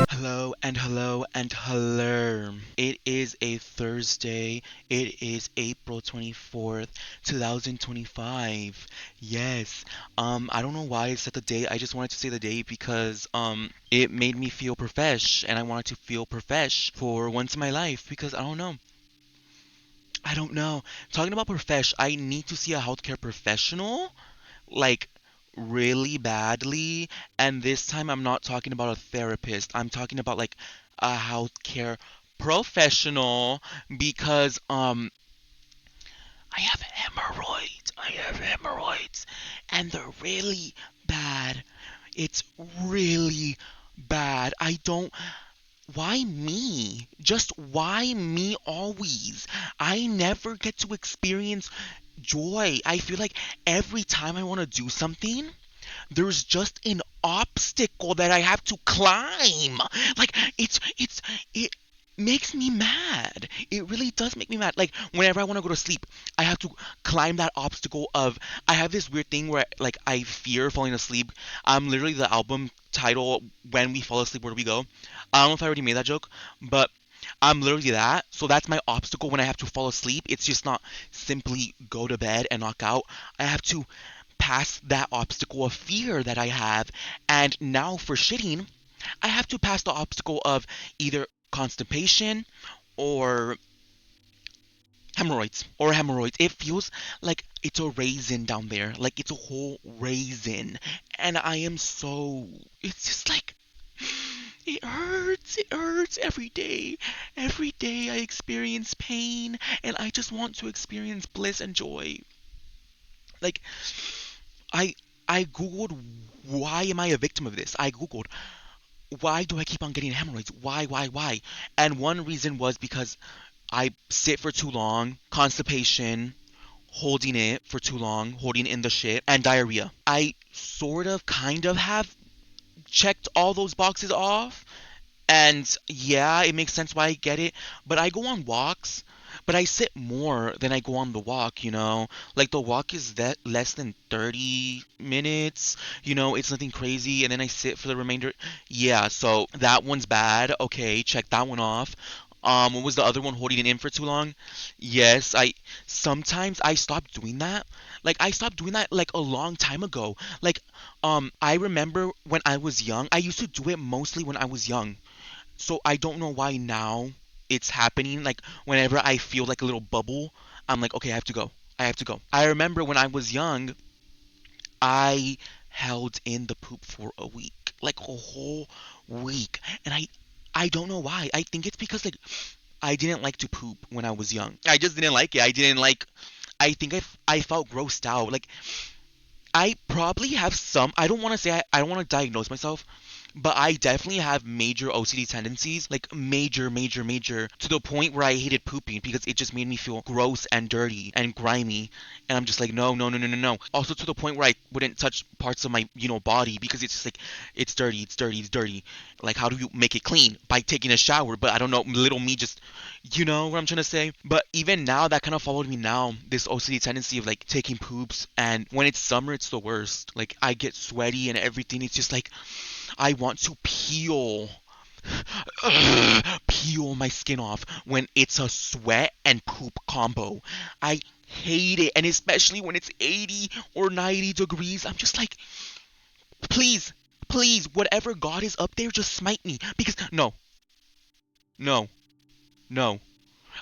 Hello and hello and hello. It is a Thursday. It is April 24th, 2025. Yes. I don't know why I said the date. I just wanted to say the date because it made me feel profesh and I wanted to feel profesh for once in my life because I don't know. I don't know. Talking about profesh, I need to see a healthcare professional like really badly. And this time I'm not talking about a therapist. I'm talking about like a healthcare professional because I have hemorrhoids. I have hemorrhoids and they're really bad. It's really bad. I don't why me? Just why me always? I never get to experience joy. I feel like every time I want to do something, there's just an obstacle that I have to climb. Like it makes me mad. It really does make me mad. Like whenever I want to go to sleep, I have to climb that obstacle of I have this weird thing where like I fear falling asleep. I'm literally the album title When We Fall Asleep Where Do We Go? I don't know if I already made that joke, but I'm literally that. So that's my obstacle when I have to fall asleep. It's just not simply go to bed and knock out. I have to pass that obstacle of fear that I have. And now for shitting, I have to pass the obstacle of either constipation or hemorrhoids. It feels like it's a raisin down there. Like it's a whole raisin. And I am so it's just like it hurts. It hurts every day. Every day I experience pain and I just want to experience bliss and joy. Like I I googled why am I a victim of this? I googled why do I keep on getting hemorrhoids? Why? And one reason was because I sit for too long, constipation, holding it for too long, holding in the shit, and diarrhea. I sort of kind of have checked all those boxes off. And yeah, it makes sense why I get it. But I go on walks, but I sit more than I go on the walk, you know? Like the walk is that less than 30 minutes, you know, it's nothing crazy. And then I sit for the remainder. Yeah, so that one's bad. Okay, check that one off. What was the other one holding it in for too long? Yes, I sometimes I stopped doing that. Like I stopped doing that like a long time ago. Like I remember when I was young, I used to do it mostly when I was young. So I don't know why now it's happening. Like whenever I feel like a little bubble, I'm like, okay, I have to go. I have to go. I remember when I was young, I held in the poop for a week, like a whole week, and I don't know why. I think it's because like I didn't like to poop when I was young. I just didn't like it. I didn't like. I think I felt grossed out. Like I probably have some. I don't want to say I don't want to diagnose myself, but I definitely have major OCD tendencies, like major, to the point where I hated pooping because it just made me feel gross and dirty and grimy, and I'm just like no. Also to the point where I wouldn't touch parts of my body because it's just like it's dirty. Like how do you make it clean by taking a shower? But I don't know, little me just you know what I'm trying to say? But even now, that kind of followed me now. This OCD tendency of like taking poops, and when it's summer, it's the worst. Like I get sweaty and everything. It's just like I want to peel my skin off when it's a sweat and poop combo. I hate it, and especially when it's 80 or 90 degrees. I'm just like, please, please, whatever God is up there, just smite me. Because no, no.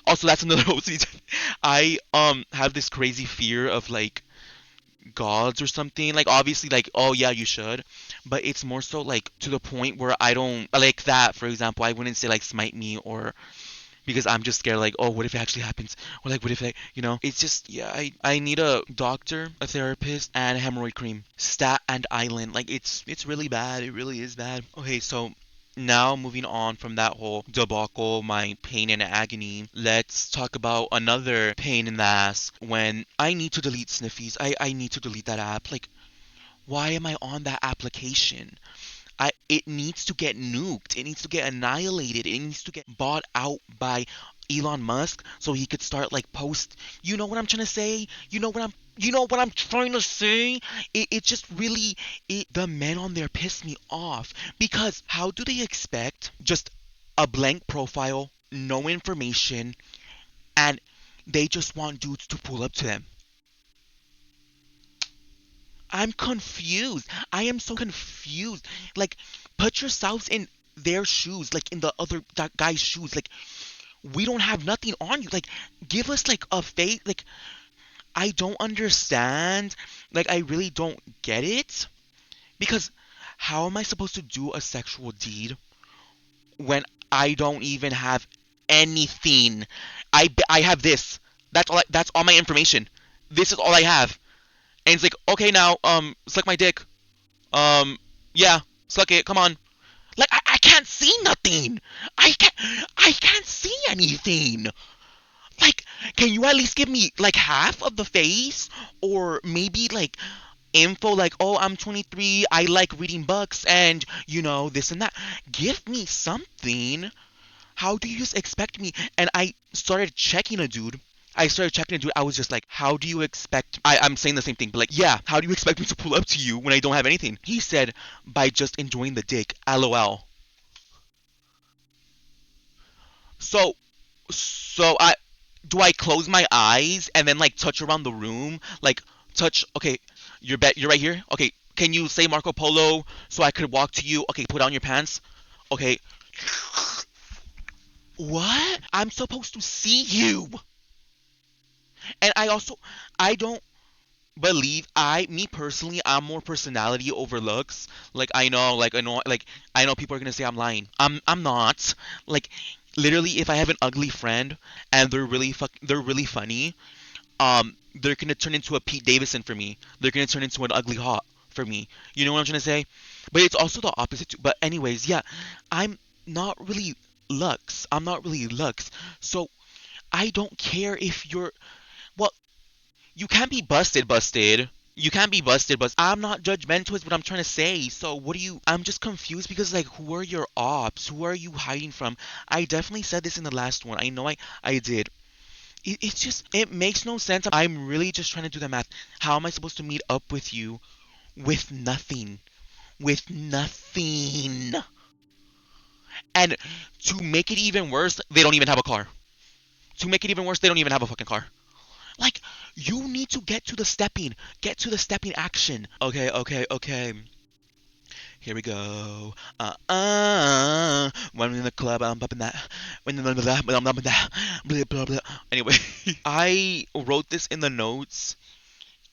Also, that's another OCD. I have this crazy fear of like gods or something. Like obviously, like oh yeah, you should, but it's more so like to the point where I don't like that. For example, I wouldn't say like smite me or because I'm just scared. Like oh, what if it actually happens? Or like what if It's just yeah. I need a doctor, a therapist, and a hemorrhoid cream. Stat and Island. Like it's really bad. It really is bad. Okay, so now moving on from that whole debacle, my pain and agony, let's talk about another pain in the ass when I need to delete Sniffies. I need to delete that app. Like, why am I on that application? It needs to get nuked. It needs to get annihilated. It needs to get bought out by Elon Musk so he could start like post. You know what I'm trying to say? You know what I'm trying to say? It just really the men on there piss me off because how do they expect just a blank profile, no information, and they just want dudes to pull up to them? I'm confused. I am so confused. Like, put yourselves in their shoes, like in the other that guy's shoes. Like, we don't have nothing on you. Like, give us like a face. Like, I don't understand. Like, I really don't get it because how am I supposed to do a sexual deed when I don't even have anything? I have this. That's all my information. This is all I have. And it's like, okay, now suck my dick. Um, yeah, suck it. Come on. Like I can't see nothing. I can't see anything. Like, can you at least give me like half of the face, or maybe like info like, oh, I'm 23, I like reading books, and this and that. Give me something. How do you just expect me? And I started checking a dude. I was just like, how do you expect? I'm saying the same thing, but like, yeah, how do you expect me to pull up to you when I don't have anything? He said, by just enjoying the dick. LOL. So, I do I close my eyes and then like touch around the room? Like, touch, okay, you're right here? Okay, can you say Marco Polo so I could walk to you? Okay, put on your pants. Okay. What? I'm supposed to see you. And I don't believe me personally, I'm more personality over looks. Like I know people are gonna say I'm lying. I'm not. Like literally, if I have an ugly friend and they're really funny, they're gonna turn into a Pete Davidson for me. They're gonna turn into an ugly hot for me. You know what I'm trying to say? But it's also the opposite too. But anyways, yeah, I'm not really looks. I'm not really looks. So I don't care if you're well, you can't be busted. You can't be busted. I'm not judgmental is what I'm trying to say. So what do you I'm just confused because like who are your ops? Who are you hiding from? I definitely said this in the last one. I know I did. It's just it makes no sense. I'm really just trying to do the math. How am I supposed to meet up with you with nothing? With nothing. And to make it even worse, they don't even have a car. To make it even worse, they don't even have a fucking car. Like, you need to get to the stepping. Get to the stepping action. Okay. Here we go. When I'm in the club, I'm bumping that. When I'm bumping that. Blah, blah, blah. Anyway, I wrote this in the notes.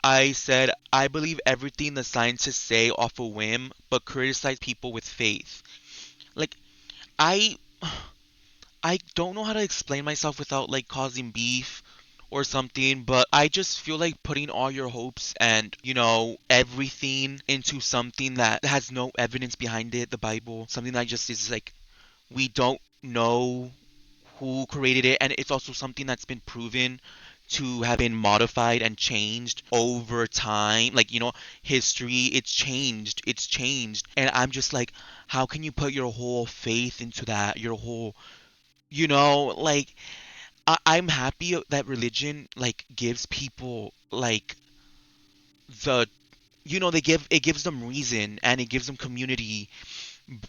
I said, I believe everything the scientists say off a whim, but criticize people with faith. Like, I I don't know how to explain myself without like causing beef or something, but I just feel like putting all your hopes and, everything into something that has no evidence behind it, the Bible, something that just is like we don't know who created it, and it's also something that's been proven to have been modified and changed over time. Like, history, it's changed. And I'm just like, how can you put your whole faith into that? Your whole like I'm happy that religion like gives people like the they give it gives them reason and it gives them community,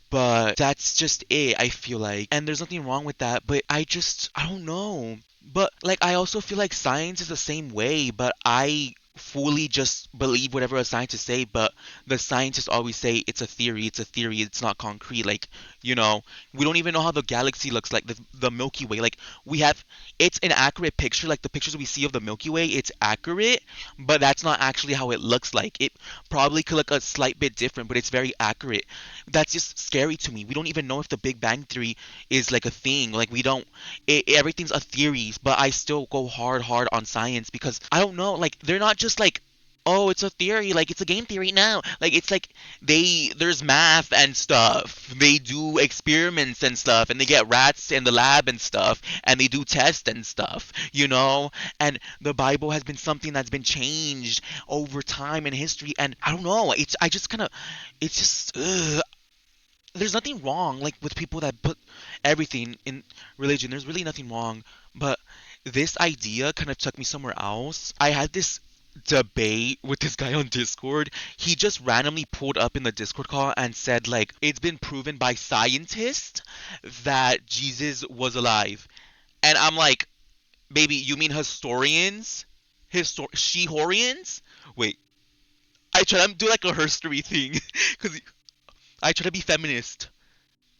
but that's just it, I feel like. And there's nothing wrong with that, but I don't know. But like I also feel like science is the same way, but I fully just believe whatever a scientist say, but the scientists always say it's a theory, it's not concrete. Like, we don't even know how the galaxy looks like, the Milky Way. Like we have it's an accurate picture, like the pictures we see of the Milky Way, it's accurate, but that's not actually how it looks like. It probably could look a slight bit different, but it's very accurate. That's just scary to me. We don't even know if the Big Bang Theory is like a thing. Like we don't. Everything's a theory, but I still go hard on science because I don't know. Like they're not just like, oh, it's a theory. Like it's a game theory now. Like it's like there's math and stuff. They do experiments and stuff, and they get rats in the lab and stuff, and they do tests and stuff. And the Bible has been something that's been changed over time in history, and I don't know. It's I just kind of, it's just. there's nothing wrong like with people that put everything in religion. There's really nothing wrong, but this idea kind of took me somewhere else. I had this debate with this guy on Discord. He just randomly pulled up in the Discord call and said like it's been proven by scientists that Jesus was alive. And I'm like, baby, you mean historians? Shehorians? Wait, I try to do like a herstory thing because I try to be feminist.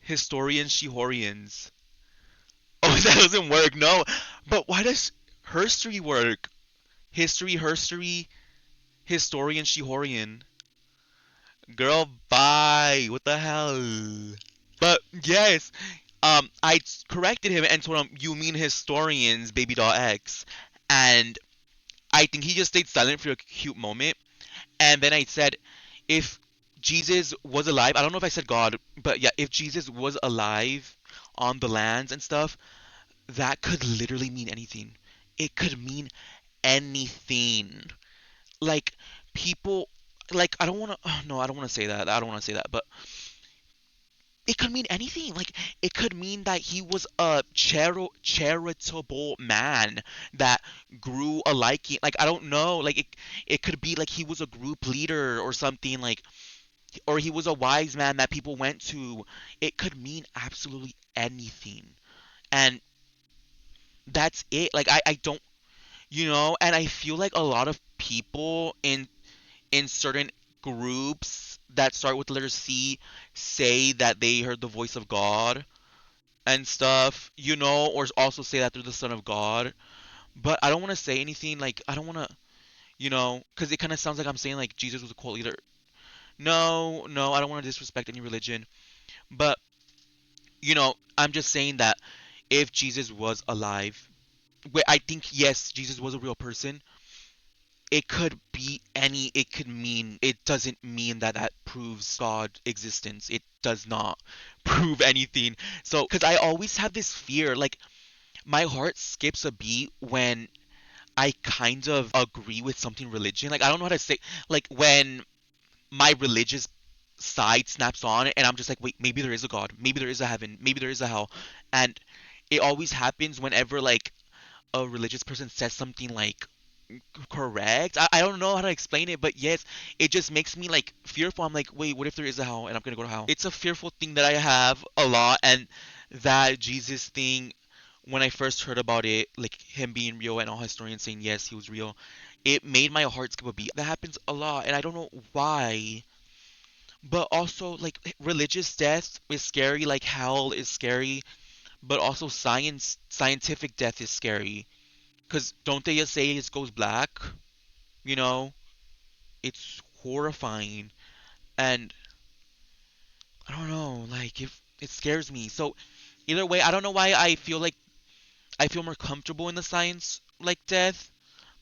Historians, Shehorians. Oh, that doesn't work. No, but why does herstory work? History, herstory, historian, Shehorian. Girl, bye. What the hell? But yes, I corrected him and told him you mean historians, baby doll X, and I think he just stayed silent for a cute moment. And then I said, if Jesus was alive, I don't know if I said God, but yeah, if Jesus was alive on the lands and stuff, that could literally mean anything. It could mean anything. Like people, like I don't want to. Oh, no, I don't want to say that. I don't want to say that. But it could mean anything. Like it could mean that he was a charitable man that grew a liking. Like I don't know. Like it could be like he was a group leader or something. Like or he was a wise man that people went to. It could mean absolutely anything. And that's it. Like I don't and I feel like a lot of people in certain groups that start with the letter C say that they heard the voice of God and stuff, or also say that they're the son of God. But I don't want to say anything like I don't want to, because it kind of sounds like I'm saying like Jesus was a cult leader. No, no, I don't want to disrespect any religion. But I'm just saying that if Jesus was alive, I think yes, Jesus was a real person. It could be it could mean it doesn't mean that that proves God existence. It does not prove anything. So because I always have this fear, like my heart skips a beat when I kind of agree with something religion. Like I don't know how to say, like when my religious side snaps on and I'm just like, wait, maybe there is a God, maybe there is a heaven, maybe there is a hell. And it always happens whenever like a religious person says something like correct. I don't know how to explain it, but yes, it just makes me like fearful. I'm like, wait, what if there is a hell and I'm gonna go to hell? It's a fearful thing that I have a lot, and that Jesus thing, when I first heard about it, like him being real and all historians saying yes, he was real, it made my heart skip a beat. That happens a lot, and I don't know why. But also, like religious death is scary, like hell is scary, but also scientific death is scary. Cause don't they just say it goes black? You know, it's horrifying, and I don't know, like if it scares me. So either way, I don't know why I feel more comfortable in the science like death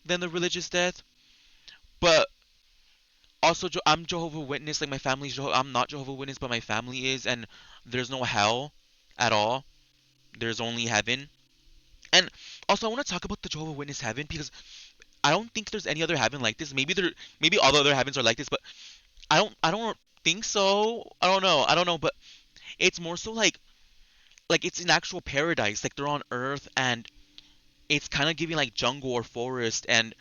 than the religious death. But also, I'm Jehovah Witness. Like my family's I'm not Jehovah Witness, but my family is, and there's no hell at all. There's only heaven. And also, I want to talk about the Jehovah Witness heaven because I don't think there's any other heaven like this. Maybe all the other heavens are like this, but I don't think so. I don't know, but it's more so like it's an actual paradise. Like they're on Earth and it's kind of giving like jungle or forest, and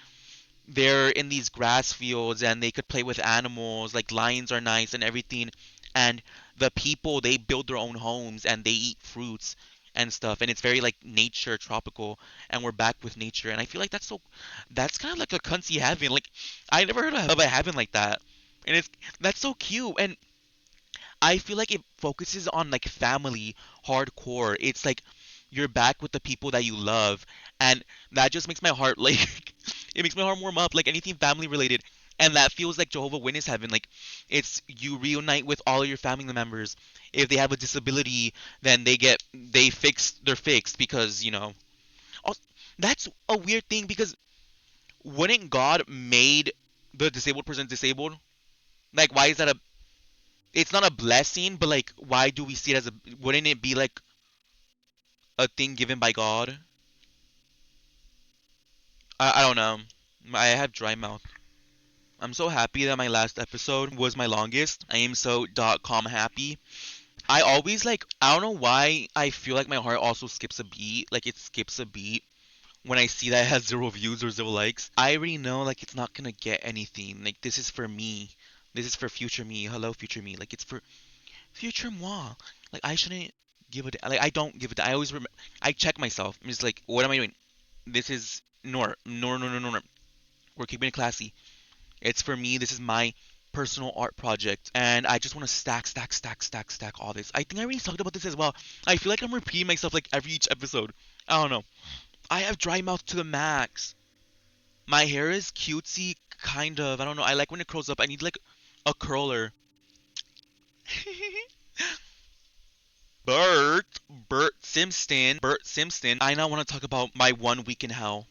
they're in these grass fields and they could play with animals. Like lions are nice and everything, and the people they build their own homes and they eat fruits and stuff, and it's very like nature tropical, and we're back with nature, and I feel like that's kind of like a cunty heaven. Like I never heard of a heaven like that, and that's so cute. And I feel like it focuses on like family hardcore. It's like you're back with the people that you love, and that just makes my heart like it makes my heart warm up. Like anything family related, and that feels like Jehovah Witness heaven. Like it's you reunite with all of your family members. If they have a disability, then they're fixed because al- that's a weird thing because wouldn't God made the disabled person disabled? Like why is that a it's not a blessing, but like, why do we see it as a? Wouldn't it be like a thing given by God? I don't know. I have dry mouth. I'm so happy that my last episode was my longest. I am so .com happy. I always like, I don't know why I feel like my heart also skips a beat. Like it skips a beat when I see that it has 0 views or 0 likes. I already know like it's not gonna get anything. Like this is for me. This is for future me. Hello, future me. Like it's for future moi. Like I shouldn't give a like I don't give a I always I check myself. I'm just like, what am I doing? This is Nor. We're keeping it classy. It's for me. This is my personal art project, and I just want to stack all this. I think I already talked about this as well. I feel like I'm repeating myself like every each episode. I don't know. I have dry mouth to the max. My hair is cutesy, kind of. I don't know. I like when it curls up. I need like a curler. Bert Simpson. I now want to talk about my 1 week in hell.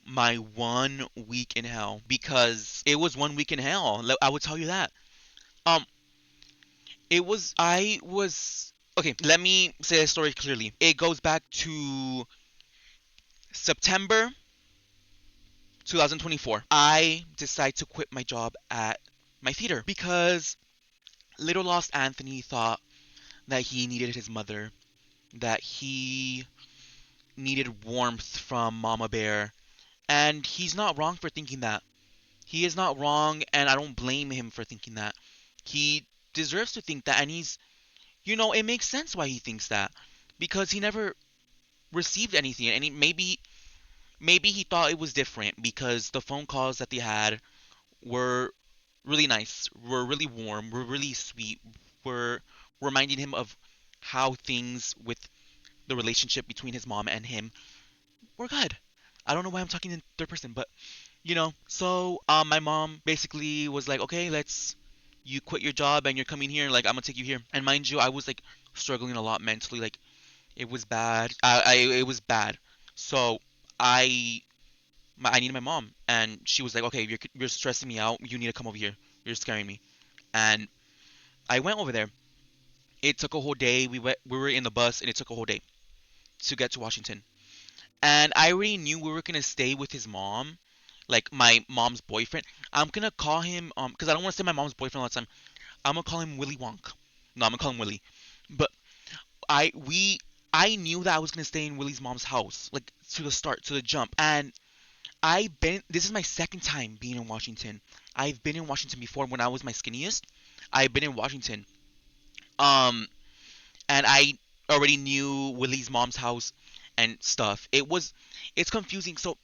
My 1 week in hell, because it was 1 week in hell. I would tell you that. Um, it was. I was. Okay, let me say the story clearly. It goes back to September 2024. I decide to quit my job at my theater because little lost Anthony thought that he needed his mother, that he needed warmth from Mama Bear, and he's not wrong for thinking that. He is not wrong, and I don't blame him for thinking that. He deserves to think that, and it makes sense why he thinks that, because he never received anything, and maybe he thought it was different because the phone calls that they had were really nice, were really warm, were really sweet, were reminding him of how things with the relationship between his mom and him were good. I don't know why I'm talking in third person, but so my mom basically was like, okay, let's you quit your job and you're coming here, like I'm gonna take you here. And mind you, I was like struggling a lot mentally, like it was bad. It was bad. So I I needed my mom, and she was like, okay, you're stressing me out. You need to come over here. You're scaring me. And I went over there. It took a whole day. We were in the bus, and it took a whole day to get to Washington. And I already knew we were gonna stay with his mom, like my mom's boyfriend. I'm gonna call him because I don't want to say my mom's boyfriend all the time. I'm gonna call him Willy Wonk. No, I'm gonna call him Willy. But I we I knew that I was gonna stay in Willy's mom's house, like to the start, to the jump. And this is my second time being in Washington. I've been in Washington before when I was my skinniest. I've been in Washington. Um, and I already knew Willie's mom's house and stuff. It's confusing. So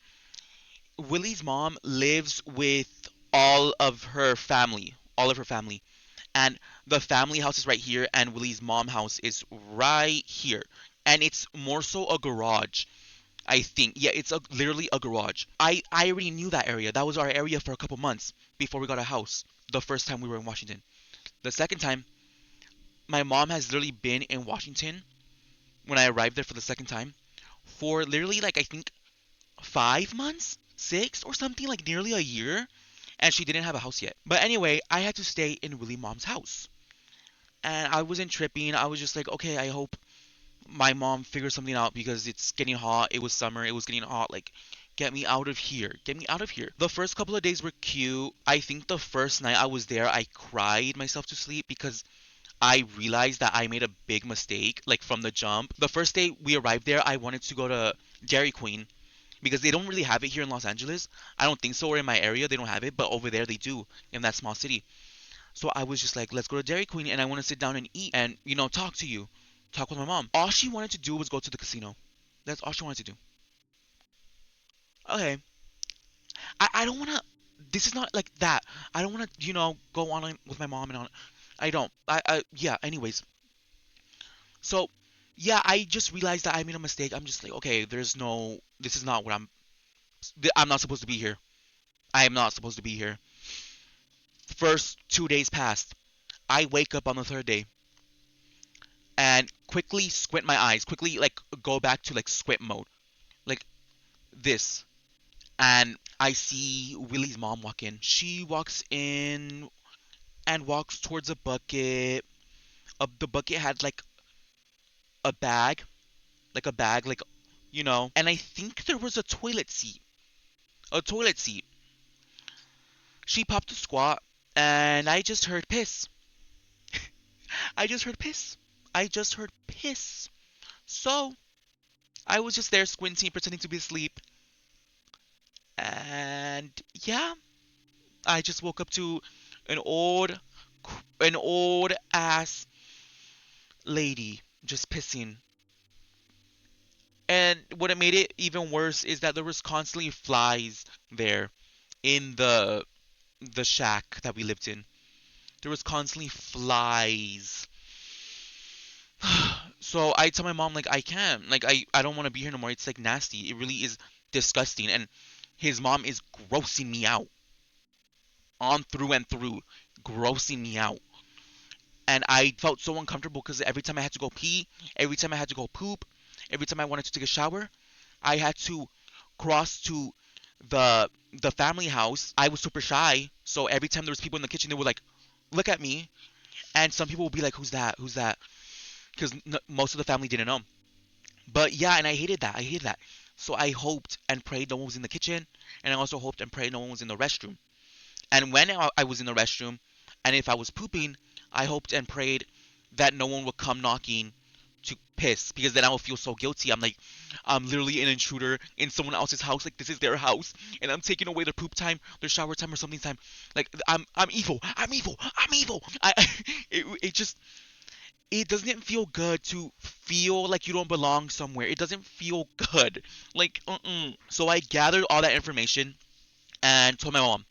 Willie's mom lives with all of her family, and the family house is right here, and Willie's mom house is right here, and it's more so a garage. I think, yeah, it's literally a garage. I already knew that area. That was our area for a couple months before we got a house. The first time we were in Washington. The second time, my mom has literally been in Washington when I arrived there for the second time for literally like I think 5 months, six or something, like nearly a year, and she didn't have a house yet. But anyway, I had to stay in Willie mom's house, and I wasn't tripping. I was just like, okay, I hope my mom figures something out because it's getting hot. It was summer. It was getting hot. Like, get me out of here. Get me out of here. The first couple of days were cute. I think the first night I was there, I cried myself to sleep because I realized that I made a big mistake, like from the jump. The first day we arrived there, I wanted to go to Dairy Queen because they don't really have it here in Los Angeles. I don't think so, or in my area they don't have it, but over there they do in that small city. So I was just like, let's go to Dairy Queen, and I want to sit down and eat and talk to you, talk with my mom. All she wanted to do was go to the casino. That's all she wanted to do. Okay, I don't want to. This is not like that. I don't want to go on with my mom and on. I don't. Yeah. Anyways, so yeah, I just realized that I made a mistake. I'm just like, okay, there's no. This is not what I'm not supposed to be here. I am not supposed to be here. First 2 days passed. I wake up on the third day and quickly squint my eyes, quickly like go back to like squint mode, like this, and I see Willie's mom walk in. She walks in and walks towards a bucket. The bucket had like a bag, and I think there was a toilet seat. A toilet seat. She popped a squat, and I just heard piss. I just heard piss. I just heard piss. So I was just there squinting, pretending to be asleep. And yeah, I just woke up to an old, an old ass lady just pissing. And what it made it even worse is that there was constantly flies there in the shack that we lived in. There was constantly flies. So I tell my mom like I can't, like I don't want to be here no more. It's like nasty. It really is disgusting. And his mom is grossing me out on through and through, grossing me out. And I felt so uncomfortable because every time I had to go pee, every time I had to go poop, every time I wanted to take a shower, I had to cross to the family house. I was super shy, so every time there was people in the kitchen, they would like look at me, and some people would be like, "Who's that? Who's that?" Because most of the family didn't know. But yeah, and I hated that. I hated that. So I hoped and prayed no one was in the kitchen, and I also hoped and prayed no one was in the restroom. And when I was in the restroom, and if I was pooping, I hoped and prayed that no one would come knocking to piss, because then I would feel so guilty. I'm like, I'm literally an intruder in someone else's house. Like this is their house, and I'm taking away their poop time, their shower time, or something time. Like I'm evil. I'm evil. I'm evil. It just it doesn't feel good to feel like you don't belong somewhere. It doesn't feel good. Like, So I gathered all that information and told my mom,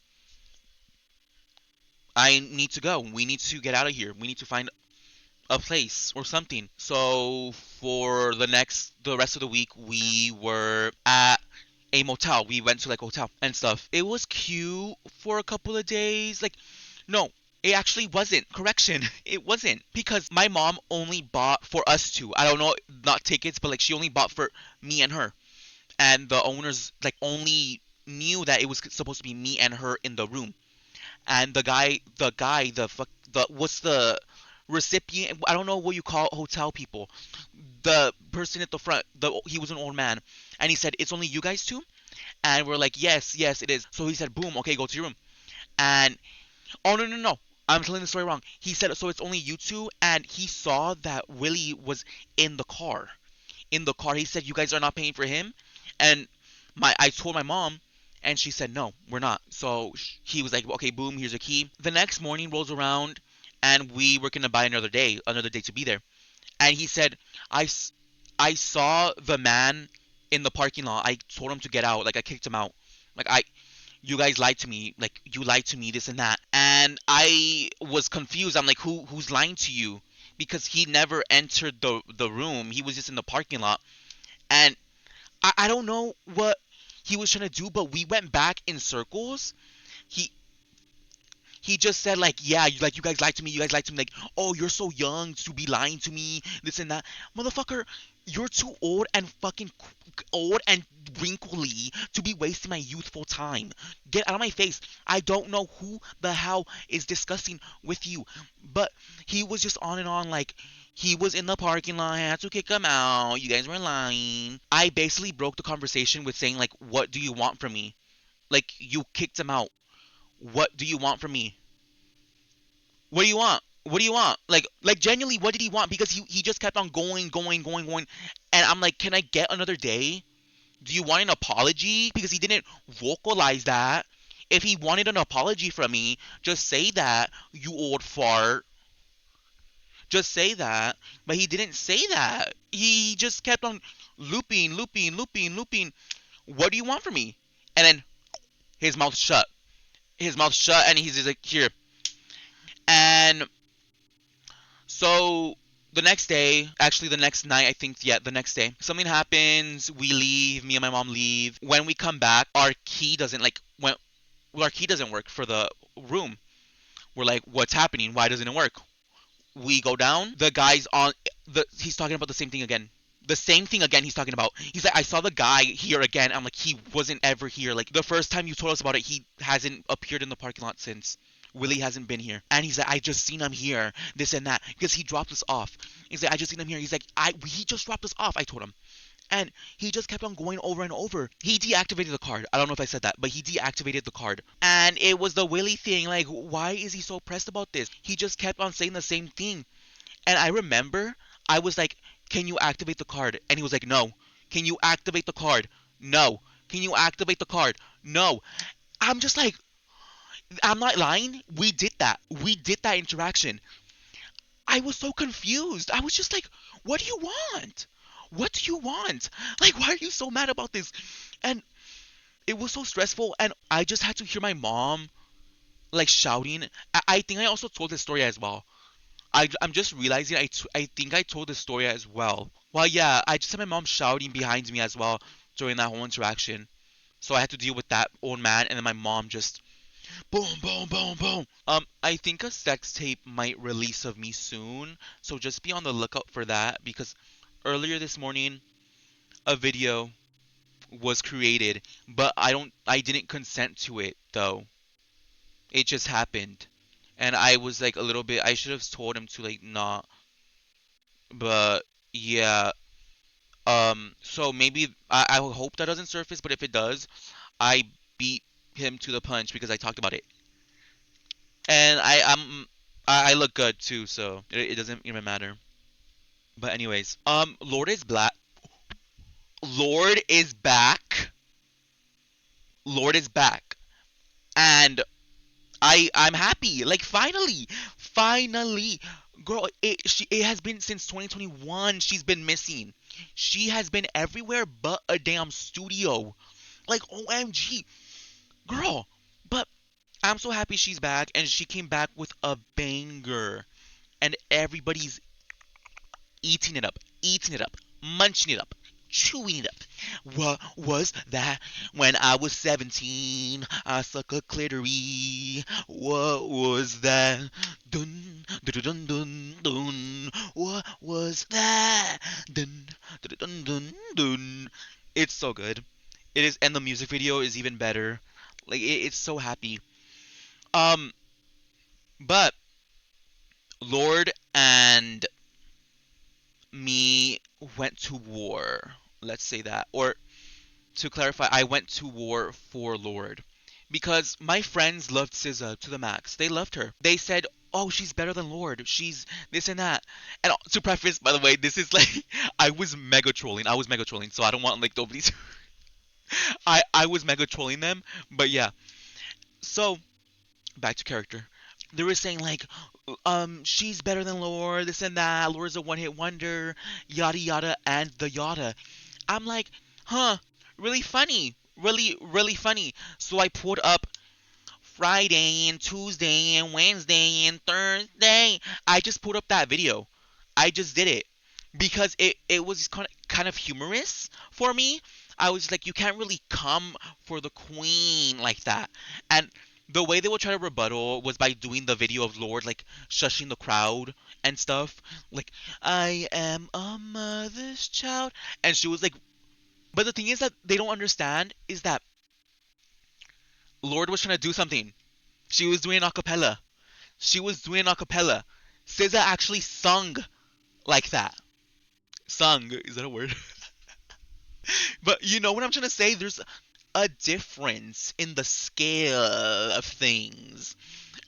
I need to go. We need to get out of here. We need to find a place or something. So for the rest of the week, we were at a motel. We went to like a hotel and stuff. It was cute for a couple of days. Like, no, it actually wasn't. Correction, it wasn't, because my mom only bought for us two. I don't know, not tickets, but like she only bought for me and her. And the owners like only knew that it was supposed to be me and her in the room. And the what's the recipient? I don't know what you call hotel people. The person at the front, he was an old man, and he said, "It's only you guys two." And we're like, "Yes, yes, it is." So he said, "Boom, okay, go to your room." And oh, no, no, no, I'm telling the story wrong. He said, "So it's only you two," and he saw that Willie was in the car. In the car, he said, "You guys are not paying for him," and I told my mom, and she said, "No, we're not." So he was like, "Okay, boom, here's a key." The next morning rolls around, and we were gonna buy another day to be there. And he said, "I, I saw the man in the parking lot. I told him to get out. Like I kicked him out. Like you guys lied to me. Like you lied to me, this and that." And I was confused. I'm like, who's lying to you? Because he never entered the room. He was just in the parking lot. And I don't know what he was trying to do, but we went back in circles. He he just said like, "Yeah, like you guys lied to me. You guys lied to me. Like, oh, you're so young to be lying to me. This and that, motherfucker. You're too old and fucking old and wrinkly to be wasting my youthful time. Get out of my face. I don't know who the hell is discussing with you." But he was just on and on like. He was in the parking lot. I had to kick him out. You guys were lying. I basically broke the conversation with saying like, "What do you want from me? Like, you kicked him out. What do you want from me? What do you want? What do you want?" Like genuinely, what did he want? Because he just kept on going, going, going, going, and I'm like, "Can I get another day? Do you want an apology?" Because he didn't vocalize that. If he wanted an apology from me, just say that, you old fart. Just say that. But he didn't say that. He just kept on looping, looping, looping, looping. "What do you want from me?" And then his mouth shut. His mouth shut, and he's just like, "Here." And so the next day, actually the next night, I think, yeah, the next day, something happens. We leave. Me and my mom leave. When we come back, our key doesn't like when well, our key doesn't work for the room. We're like, "What's happening? Why doesn't it work?" We go down. The guy's on the. He's talking about the same thing again. The same thing again he's talking about. He's like, "I saw the guy here again." I'm like, "He wasn't ever here. Like the first time you told us about it, he hasn't appeared in the parking lot since. Willie hasn't been here." And he's like, "I just seen him here, this and that," because he dropped us off. He's like, "I just seen him here." He's like, he just dropped us off." I told him. And he just kept on going over and over. He deactivated the card. I don't know if I said that, but he deactivated the card. And it was the Willie thing. Like, why is he so pressed about this? He just kept on saying the same thing. And I remember I was like, "Can you activate the card?" And he was like, "No." "Can you activate the card?" "No." "Can you activate the card?" "No." I'm just like, I'm not lying. We did that. We did that interaction. I was so confused. I was just like, "What do you want? What do you want? Like, why are you so mad about this?" And it was so stressful. And I just had to hear my mom like shouting. I think I also told this story as well. I'm just realizing I think I told this story as well. Well, yeah, I just had my mom shouting behind me as well during that whole interaction. So I had to deal with that old man, and then my mom just boom, boom, boom, boom. I think a sex tape might release of me soon, so just be on the lookout for that because earlier this morning a video was created, but I didn't consent to it though. It just happened. And I was like a little bit I should have told him to like not, but yeah. So maybe I hope that doesn't surface, but if it does, I beat him to the punch because I talked about it. And I look good too, so it doesn't even matter. But anyways, Lord is black. Lord is back. Lord is back, and I'm happy. Like finally, girl. It has been since 2021. She's been missing. She has been everywhere but a damn studio. Like OMG, girl. But I'm so happy she's back, and she came back with a banger, and everybody's eating it up, munching it up, chewing it up. What was that? When I was 17, I suck a clitoris. What was that? Dun, dun, dun, dun, dun. What was that? Dun, dun, dun, dun, dun. It's so good. It is, and the music video is even better. Like it's so happy. Um, but Lord and me went to war. Let's say that. Or to clarify, I went to war for Lord. Because my friends loved SZA to the max. They loved her. They said, "Oh, she's better than Lord. She's this and that." And to preface, by the way, this is like I was mega trolling. I was mega trolling, so I don't want like nobody to. I was mega trolling them, but yeah. So back to character. They were saying like, she's better than Lord, this and that. Lord's a one-hit wonder, yada yada, and the yada. I'm like, huh, really funny, really funny. So I pulled up Friday and Tuesday and Wednesday and Thursday. I just pulled up that video. I just did it because it was kind of humorous for me. I was like, you can't really come for the queen like that. And the way they would try to rebuttal was by doing the video of Lord like shushing the crowd and stuff. Like, I am a mother's child. And she was like, but the thing is that they don't understand is that Lord was trying to do something. She was doing a cappella. She was doing a cappella. SZA actually sung like that. Sung, is that a word? But you know what I'm trying to say? There's a difference in the scale of things.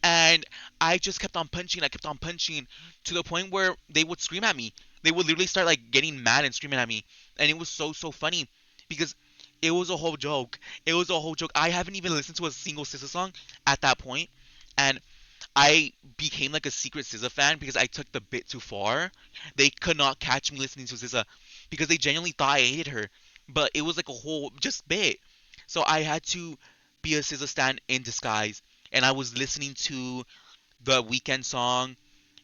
And I just kept on punching, I kept on punching to the point where they would scream at me. They would literally start like getting mad and screaming at me. And it was so funny because it was a whole joke. It was a whole joke. I haven't even listened to a single SZA song at that point, and I became like a secret SZA fan because I took the bit too far. They could not catch me listening to SZA because they genuinely thought I hated her, but it was like a whole just bit. So I had to be a SZA stan in disguise, and I was listening to the Weekend song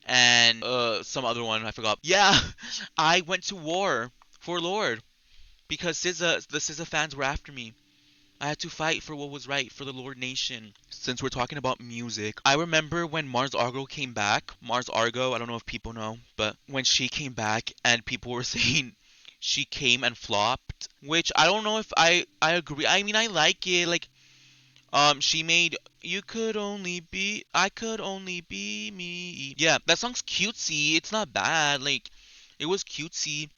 and some other one I forgot. Yeah, I went to war for Lord because the SZA fans were after me. I had to fight for what was right for the Lord Nation. Since we're talking about music, I remember when Mars Argo came back. Mars Argo, I don't know if people know, but when she came back and people were saying she came and flopped, which I don't know if I agree. I mean, I like it. Like, she made "You Could Only Be, I Could Only Be Me." Yeah, that song's cutesy. It's not bad. Like, it was cutesy,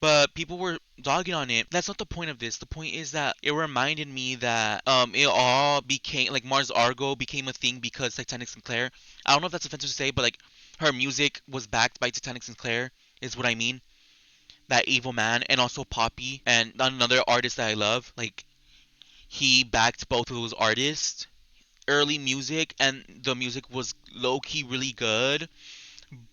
but people were dogging on it. That's not the point of this. The point is that it reminded me that it all became like Mars Argo became a thing because Titanic Sinclair. I don't know if that's offensive to say, but like her music was backed by Titanic Sinclair, is what I mean. That Evil Man and also Poppy and another artist that I love. Like he backed both of those artists. Early music and the music was low key really good,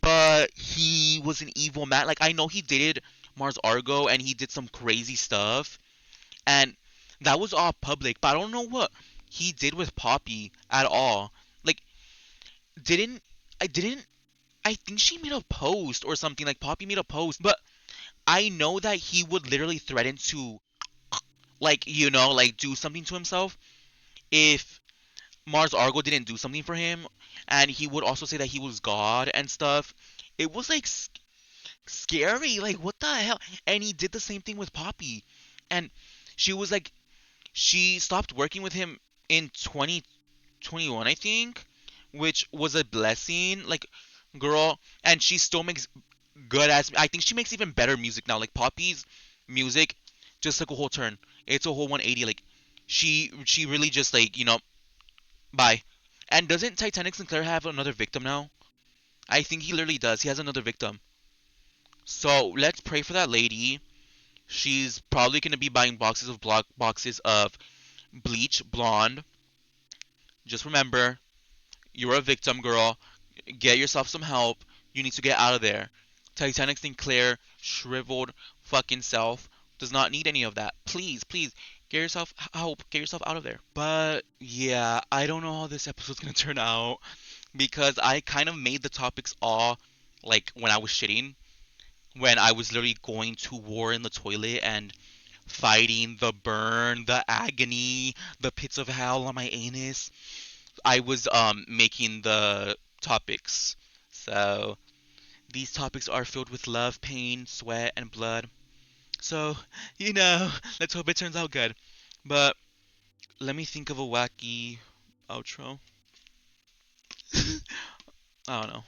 but he was an evil man. Like I know he dated Mars Argo and he did some crazy stuff, and that was all public. But I don't know what he did with Poppy at all. Like didn't I didn't I think she made a post or something, like Poppy made a post, but I know that he would literally threaten to, like, like do something to himself if Mars Argo didn't do something for him, and he would also say that he was God and stuff. It was like scary, like what the hell? And he did the same thing with Poppy, and she was like, she stopped working with him in 2021, I think, which was a blessing. Like, girl, and she still makes good ass. I think she makes even better music now. Like Poppy's music just took a whole turn. It's a whole 180. Like she really just like bye. And doesn't Titanic Sinclair have another victim now? I think he literally does. He has another victim. So let's pray for that lady. She's probably gonna be buying boxes of bleach blonde. Just remember, you're a victim, girl. Get yourself some help. You need to get out of there. Titanic Sinclair, shriveled fucking self, does not need any of that. Please, please, get yourself help. Get yourself out of there. But yeah, I don't know how this episode's gonna turn out because I kind of made the topics all like when I was shitting, when I was literally going to war in the toilet and fighting the burn, the agony, the pits of hell on my anus. I was making the topics. So these topics are filled with love, pain, sweat, and blood. So, let's hope it turns out good. But let me think of a wacky outro. I don't know.